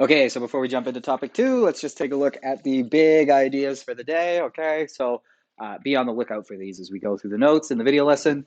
Okay, so before we jump into topic two, let's just take a look at the big ideas for the day. Okay, so be on the lookout for these as we go through the notes in the video lesson.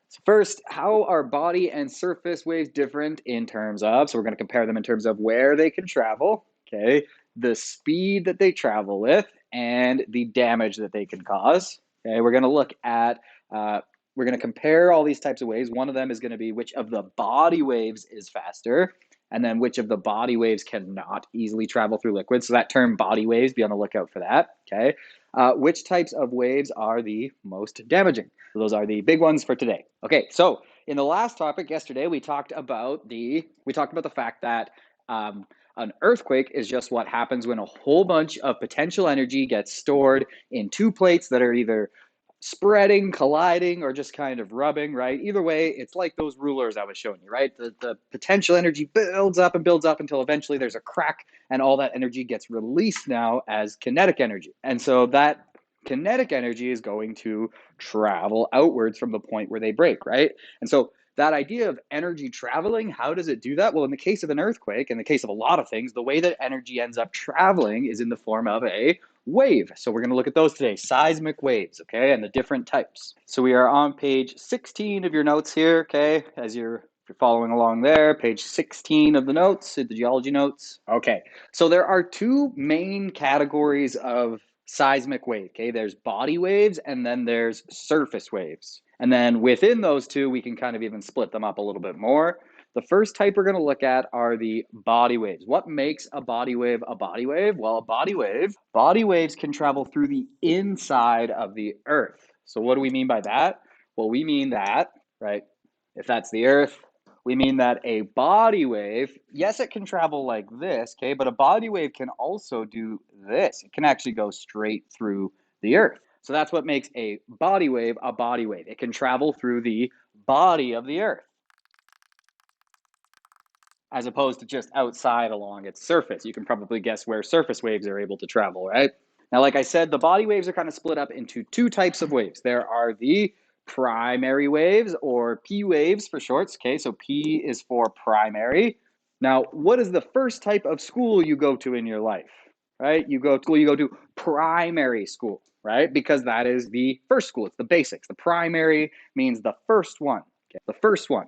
So first, how are body and surface waves different in terms of, so we're going to compare them in terms of where they can travel, okay, the speed that they travel with, and the damage that they can cause. Okay, we're going to look at, we're going to compare all these types of waves. One of them is going to be which of the body waves is faster, and then which of the body waves cannot easily travel through liquids. So that term body waves, be on the lookout for that, okay? Which types of waves are the most damaging? So those are the big ones for today. Okay, so in the last topic yesterday, we talked about the fact that an earthquake is just what happens when a whole bunch of potential energy gets stored in two plates that are either spreading, colliding, or just kind of rubbing, right? Either way, it's like those rulers I was showing you, right? The potential energy builds up and builds up until eventually there's a crack and all that energy gets released now as kinetic energy. And so that kinetic energy is going to travel outwards from the point where they break, right? And so that idea of energy traveling, how does it do that? Well, in the case of an earthquake, in the case of a lot of things, the way that energy ends up traveling is in the form of a wave. So we're going to look at those today, seismic waves, okay, and the different types. So we are on page 16 of your notes here, okay, if you're following along there, page 16 of the notes, the geology notes. Okay, so there are two main categories of seismic wave, okay? There's body waves and then there's surface waves. And then within those two, we can kind of even split them up a little bit more. The first type we're going to look at are the body waves. What makes a body wave a body wave? Well, body waves can travel through the inside of the earth. So what do we mean by that? Well, we mean that, right, if that's the earth, we mean that a body wave, yes, it can travel like this, okay, but a body wave can also do this. It can actually go straight through the earth. So that's what makes a body wave a body wave. It can travel through the body of the earth, as opposed to just outside along its surface. You can probably guess where surface waves are able to travel, right? Now, like I said, the body waves are kind of split up into two types of waves. There are the primary waves, or P waves for shorts. Okay, so P is for primary. Now, what is the first type of school you go to in your life? Right? You go to primary school, right? Because that is the first school. It's the basics. The primary means the first one. Okay? The first one.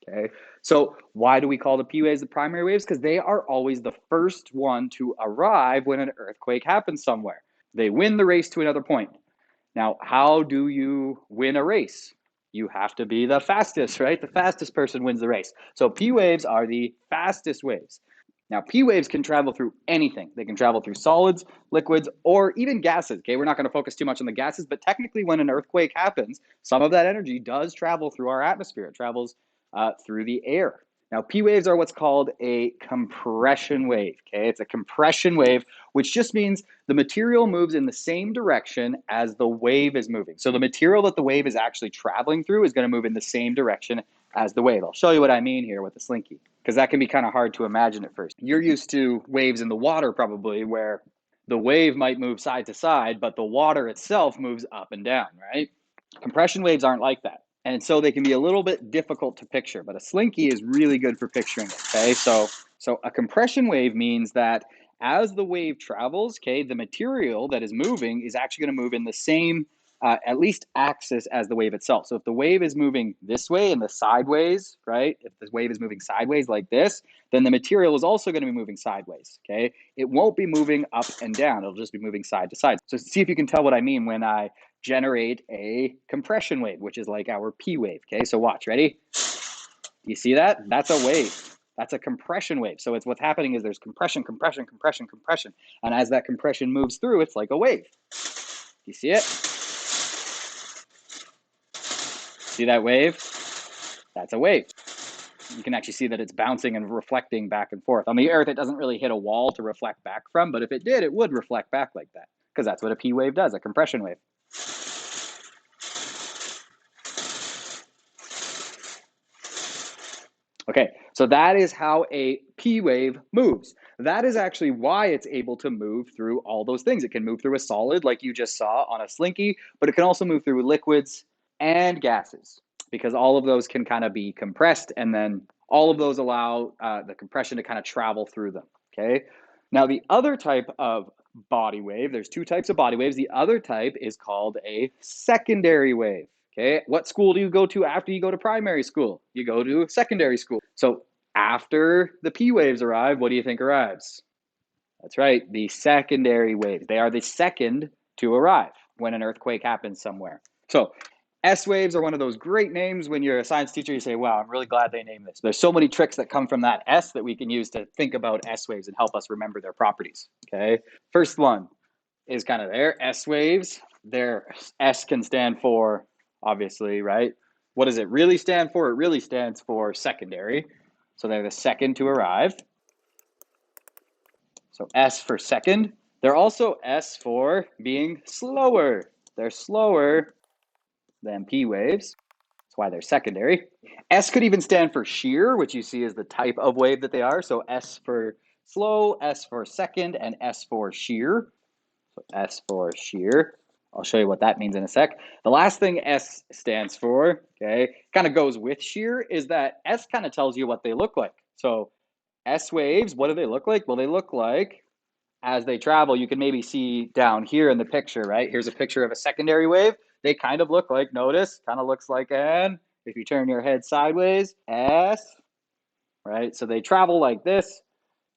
Okay, so why do we call the P waves the primary waves? Because they are always the first one to arrive when an earthquake happens somewhere. They win the race to another point. Now, how do you win a race? You have to be the fastest, right? The fastest person wins the race. So P waves are the fastest waves. Now, P waves can travel through anything. They can travel through solids, liquids, or even gases. Okay, we're not going to focus too much on the gases, but technically when an earthquake happens, some of that energy does travel through our atmosphere. It travels through the air. Now, P waves are what's called a compression wave. Okay, it's a compression wave, which just means the material moves in the same direction as the wave is moving. So the material that the wave is actually traveling through is going to move in the same direction as the wave. I'll show you what I mean here with the slinky, because that can be kind of hard to imagine at first. You're used to waves in the water probably, where the wave might move side to side, but the water itself moves up and down, right? Compression waves aren't like that. And so they can be a little bit difficult to picture, but a slinky is really good for picturing it, okay? So a compression wave means that as the wave travels, okay, the material that is moving is actually going to move in the same, at least axis as the wave itself. So if the wave is moving this way and the sideways, right, if the wave is moving sideways like this, then the material is also going to be moving sideways, okay? It won't be moving up and down. It'll just be moving side to side. So see if you can tell what I mean when I generate a compression wave, which is like our P wave. Okay, so watch, ready? You see that? That's a wave. That's a compression wave. So it's what's happening is there's compression, compression, compression, compression. And as that compression moves through, it's like a wave. You see it? See that wave? That's a wave. You can actually see that it's bouncing and reflecting back and forth. On the Earth, it doesn't really hit a wall to reflect back from, but if it did, it would reflect back like that, because that's what a P wave does, a compression wave. Okay, so that is how a P wave moves. That is actually why it's able to move through all those things. It can move through a solid like you just saw on a slinky, but it can also move through liquids and gases, because all of those can kind of be compressed, and then all of those allow the compression to kind of travel through them. okay? Now, the other type of body wave, there's two types of body waves. The other type is called a secondary wave, okay? What school do you go to after you go to primary school? You go to secondary school. So after the P waves arrive, what do you think arrives? That's right, the secondary waves. They are the second to arrive when an earthquake happens somewhere. So S waves are one of those great names. When you're a science teacher, you say, wow, I'm really glad they named this. There's so many tricks that come from that S that we can use to think about S waves and help us remember their properties, okay? First one is kind of there, S waves. Their S can stand for, obviously, right? What does it really stand for? It really stands for secondary. So they're the second to arrive. So S for second. They're also S for being slower. They're slower than P waves. That's why they're secondary. S could even stand for shear, which you see is the type of wave that they are. So S for slow, S for second, and S for shear. So S for shear. I'll show you what that means in a sec. The last thing S stands for, okay, kind of goes with shear, is that S kind of tells you what they look like. So S waves, what do they look like? Well, they look like, as they travel, you can maybe see down here in the picture, right? Here's a picture of a secondary wave. They kind of look like, notice, kind of looks like an, if you turn your head sideways, S, right? So they travel like this,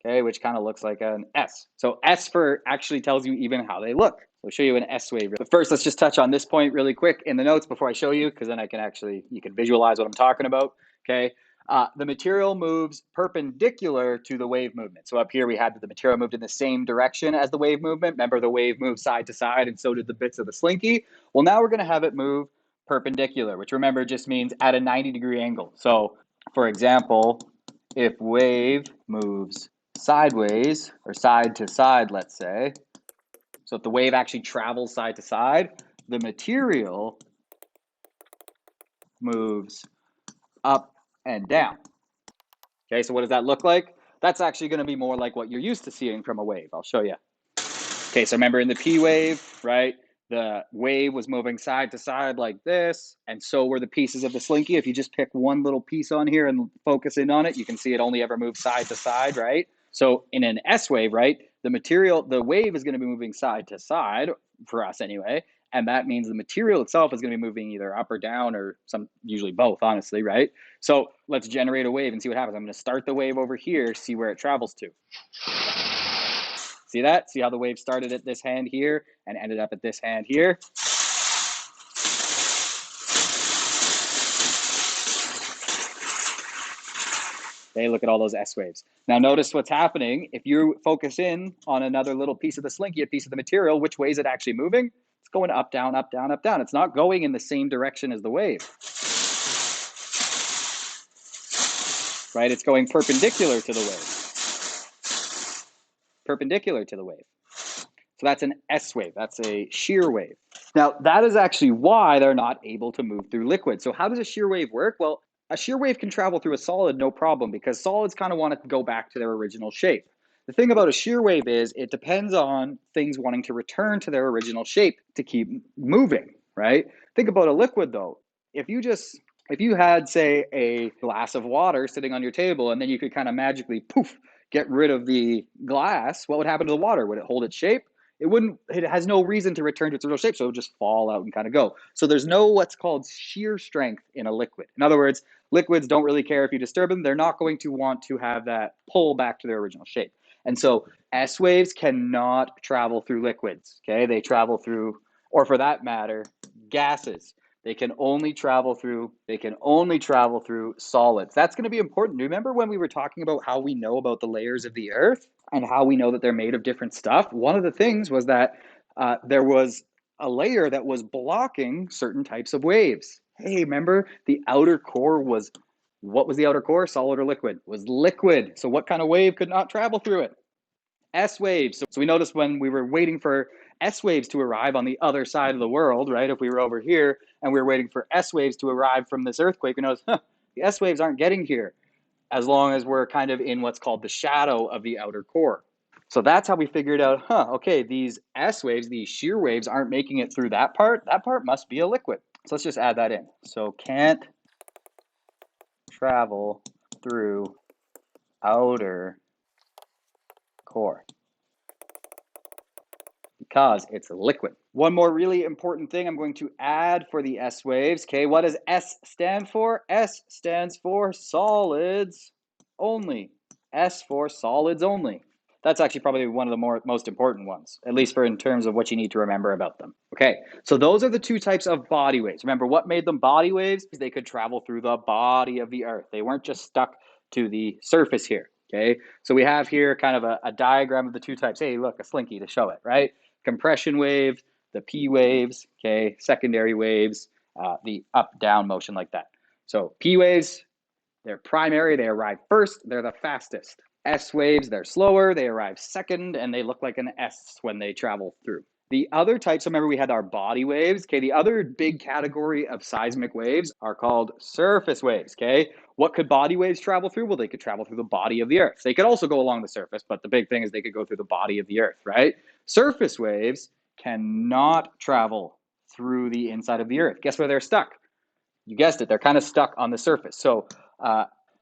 okay, which kind of looks like an S. So S for actually tells you even how they look. So I'll show you an S wave. But first, let's just touch on this point really quick in the notes before I show you, because then I can actually, you can visualize what I'm talking about, okay? The material moves perpendicular to the wave movement. So up here we had that the material moved in the same direction as the wave movement. Remember, the wave moved side to side, and so did the bits of the slinky. Well, now we're going to have it move perpendicular, which, remember, just means at a 90-degree angle. So for example, if wave moves sideways or side to side, let's say, so if the wave actually travels side to side, the material moves up and down. Okay, so what does that look like? That's actually going to be more like what you're used to seeing from a wave. I'll show you. Okay, so remember in the P wave, right? The wave was moving side to side like this, and so were the pieces of the slinky. If you just pick one little piece on here and focus in on it, you can see it only ever moves side to side, right? So in an S wave, right, the wave is going to be moving side to side, for us anyway, and that means the material itself is going to be moving either up or down, or usually both, honestly, right? So let's generate a wave and see what happens. I'm going to start the wave over here, see where it travels to. See that? See how the wave started at this hand here and ended up at this hand here? Okay, look at all those S waves. Now notice what's happening. If you focus in on another little piece of the slinky, a piece of the material, which way is it actually moving? It's going up, down, up, down, up, down. It's not going in the same direction as the wave. Right? It's going perpendicular to the wave. Perpendicular to the wave. So that's an S wave. That's a shear wave. Now, that is actually why they're not able to move through liquid. So how does a shear wave work? Well, a shear wave can travel through a solid, no problem, because solids kind of want to go back to their original shape. The thing about a shear wave is it depends on things wanting to return to their original shape to keep moving, right? Think about a liquid though. If you had, say, a glass of water sitting on your table and then you could kind of magically poof, get rid of the glass, what would happen to the water? Would it hold its shape? It wouldn't. It has no reason to return to its original shape, so it would just fall out and kind of go. So there's no what's called shear strength in a liquid. In other words, liquids don't really care if you disturb them. They're not going to want to have that pull back to their original shape. And so S waves cannot travel through liquids. Okay, they travel through, or for that matter, gases. They can only travel through solids. That's going to be important. Remember when we were talking about how we know about the layers of the earth and how we know that they're made of different stuff? One of the things was that there was a layer that was blocking certain types of waves. Hey, remember the outer core was, what was the outer core? Solid or liquid? It was liquid. So what kind of wave could not travel through it? S waves. So we noticed when we were waiting for S waves to arrive on the other side of the world, right? If we were over here and we were waiting for S waves to arrive from this earthquake, we noticed, the S waves aren't getting here as long as we're kind of in what's called the shadow of the outer core. So that's how we figured out, okay, these S waves, these shear waves aren't making it through that part. That part must be a liquid. So let's just add that in. So can't travel through outer core? Because it's a liquid. One more really important thing I'm going to add for the S waves. Okay, what does S stand for? S stands for solids only. S for solids only. That's actually probably one of the most important ones, at least for in terms of what you need to remember about them. Okay, so those are the two types of body waves. Remember what made them body waves? They could travel through the body of the Earth. They weren't just stuck to the surface here. Okay, so we have here kind of a diagram of the two types. Hey, look, a slinky to show it, right? Compression wave, the P waves, okay, secondary waves, the up-down motion like that. So P waves, they're primary, they arrive first, they're the fastest. S waves, they're slower, they arrive second, and they look like an S when they travel through. The other types, remember we had our body waves, okay? The other big category of seismic waves are called surface waves, okay? What could body waves travel through? Well, they could travel through the body of the Earth. They could also go along the surface, but the big thing is they could go through the body of the Earth, right? Surface waves cannot travel through the inside of the Earth. Guess where they're stuck? You guessed it, they're kind of stuck on the surface. So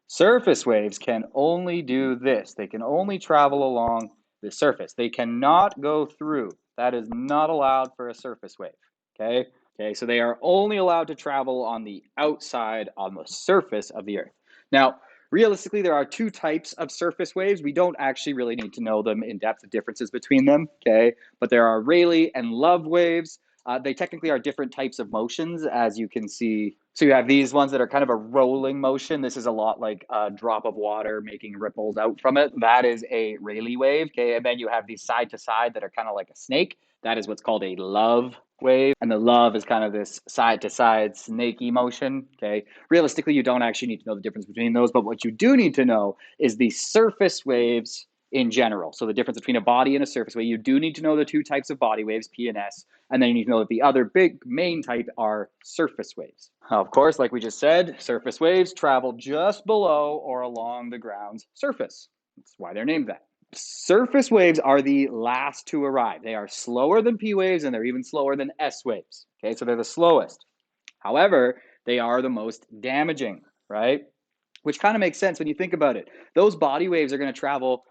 surface waves can only do this. They can only travel along the surface. They cannot go through. That is not allowed for a surface wave, okay? Okay, so they are only allowed to travel on the outside, on the surface of the Earth. Now, realistically, there are two types of surface waves. We don't actually really need to know them in depth, the differences between them, okay? But there are Rayleigh and Love waves. They technically are different types of motions, as you can see. So you have these ones that are kind of a rolling motion. This is a lot like a drop of water making ripples out from it. That is a Rayleigh wave, okay? And then you have these side to side that are kind of like a snake. That is what's called a Love wave. And the Love is kind of this side to side snaky motion, okay? Realistically, you don't actually need to know the difference between those, but what you do need to know is the surface waves in general. So the difference between a body and a surface wave. You do need to know the two types of body waves, P and S, and then you need to know that the other big main type are surface waves. Of course, like we just said, surface waves travel just below or along the ground's surface. That's why they're named that. Surface waves are the last to arrive. They are slower than P waves and they're even slower than S waves. Okay, so they're the slowest. However, they are the most damaging, right? Which kind of makes sense when you think about it. Those body waves are going to travel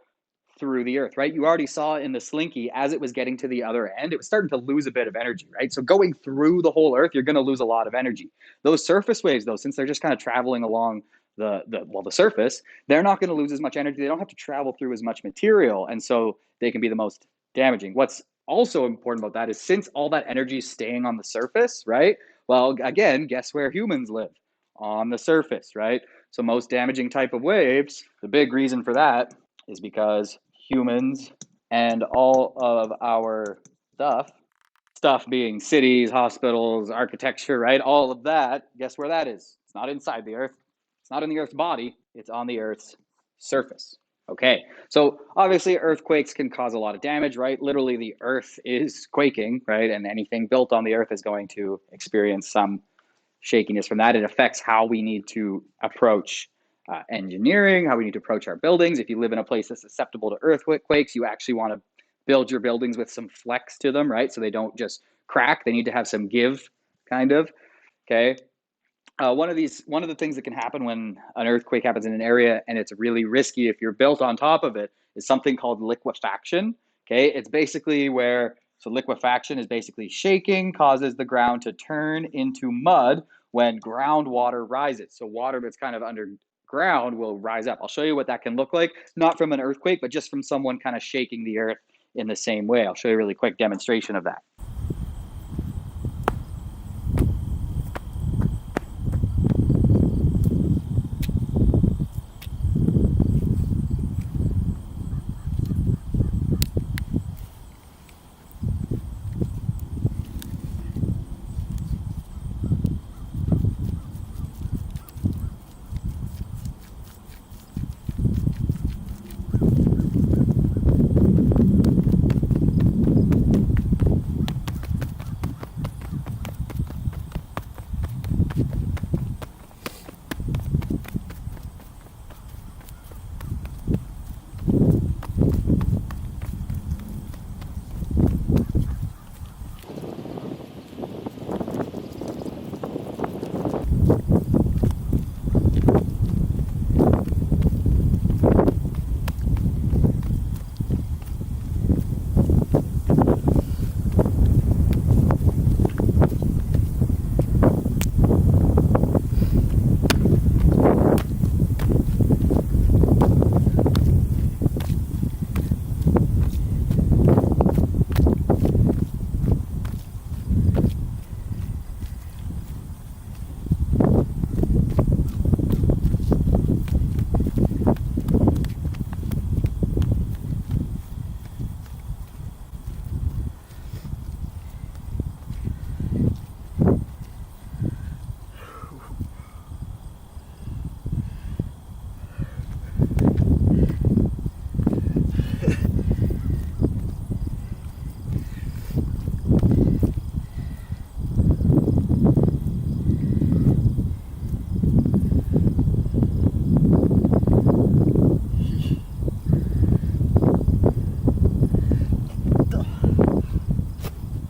through the Earth, right? You already saw in the slinky, as it was getting to the other end, it was starting to lose a bit of energy, right? So going through the whole Earth, you're going to lose a lot of energy. Those surface waves, though, since they're just kind of traveling along the surface, they're not going to lose as much energy. They don't have to travel through as much material, and so they can be the most damaging. What's also important about that is since all that energy is staying on the surface, right? Well, again, guess where humans live? On the surface, right? So most damaging type of waves, the big reason for that is because humans and all of our stuff being cities, hospitals, architecture, right? All of that, guess where that is? It's not inside the Earth. It's not in the Earth's body. It's on the Earth's surface. Okay, so obviously earthquakes can cause a lot of damage, right? Literally the Earth is quaking, right? And anything built on the Earth is going to experience some shakiness from that. It affects how we need to approach engineering, how we need to approach our buildings. If you live in a place that's susceptible to earthquakes, you actually want to build your buildings with some flex to them, right? So they don't just crack. They need to have some give, kind of. Okay. One of the things that can happen when an earthquake happens in an area, and it's really risky if you're built on top of it, is something called liquefaction. Okay, it's basically liquefaction is basically shaking causes the ground to turn into mud when groundwater rises. So water that's kind of underground will rise up. I'll show you what that can look like, not from an earthquake, but just from someone kind of shaking the earth in the same way. I'll show you a really quick demonstration of that.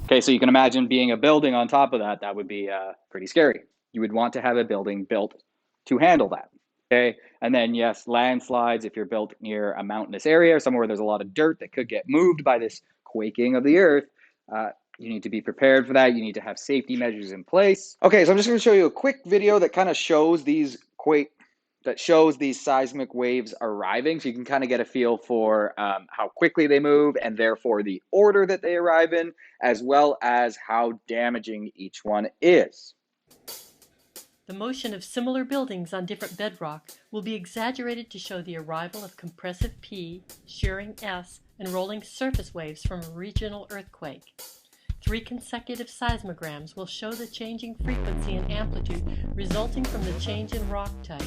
Okay, so you can imagine being a building on top of that. That would be pretty scary. You would want to have a building built to handle that. Okay, and then yes, landslides, if you're built near a mountainous area or somewhere where there's a lot of dirt that could get moved by this quaking of the earth, you need to be prepared for that. You need to have safety measures in place. Okay, so I'm just going to show you a quick video that kind of shows these seismic waves arriving, so you can kind of get a feel for how quickly they move and therefore the order that they arrive in, as well as how damaging each one is. The motion of similar buildings on different bedrock will be exaggerated to show the arrival of compressive P, shearing S, and rolling surface waves from a regional earthquake. 3 consecutive seismograms will show the changing frequency and amplitude resulting from the change in rock type.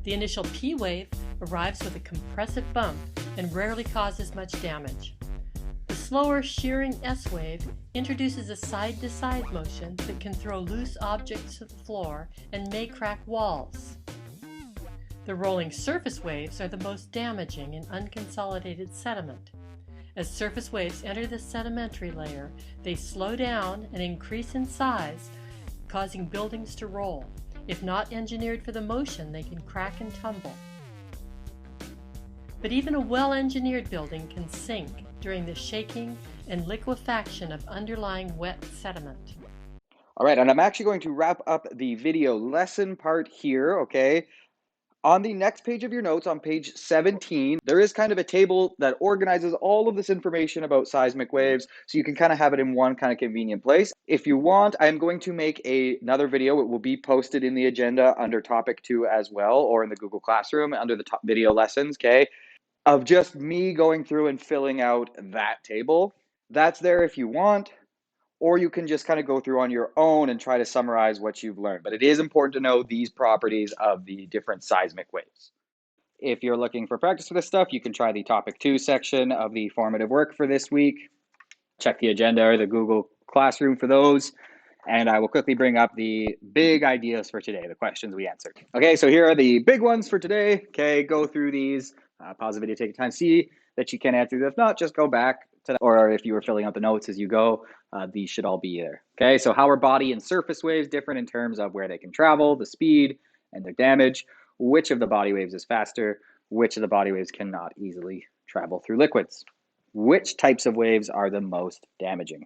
The initial P wave arrives with a compressive bump and rarely causes much damage. The slower shearing S wave introduces a side-to-side motion that can throw loose objects to the floor and may crack walls. The rolling surface waves are the most damaging in unconsolidated sediment. As surface waves enter the sedimentary layer, they slow down and increase in size, causing buildings to roll. If not engineered for the motion, they can crack and tumble. But even a well-engineered building can sink during the shaking and liquefaction of underlying wet sediment. All right, and I'm actually going to wrap up the video lesson part here, okay? On the next page of your notes, on page 17, there is kind of a table that organizes all of this information about seismic waves, so you can kind of have it in one kind of convenient place. If you want, I'm going to make another video. It will be posted in the agenda under topic 2 as well, or in the Google Classroom under the top video lessons, okay, of just me going through and filling out that table. That's there if you want, or you can just kind of go through on your own and try to summarize what you've learned. But it is important to know these properties of the different seismic waves. If you're looking for practice for this stuff, you can try the topic 2 section of the formative work for this week. Check the agenda or the Google Classroom for those. And I will quickly bring up the big ideas for today, the questions we answered. Okay, so here are the big ones for today. Okay, go through these, pause the video, take your time, see that you can answer them. If not, just go back to that, or if you were filling out the notes as you go, these should all be there. Okay, so how are body and surface waves different in terms of where they can travel, the speed, and their damage? Which of the body waves is faster? Which of the body waves cannot easily travel through liquids? Which types of waves are the most damaging?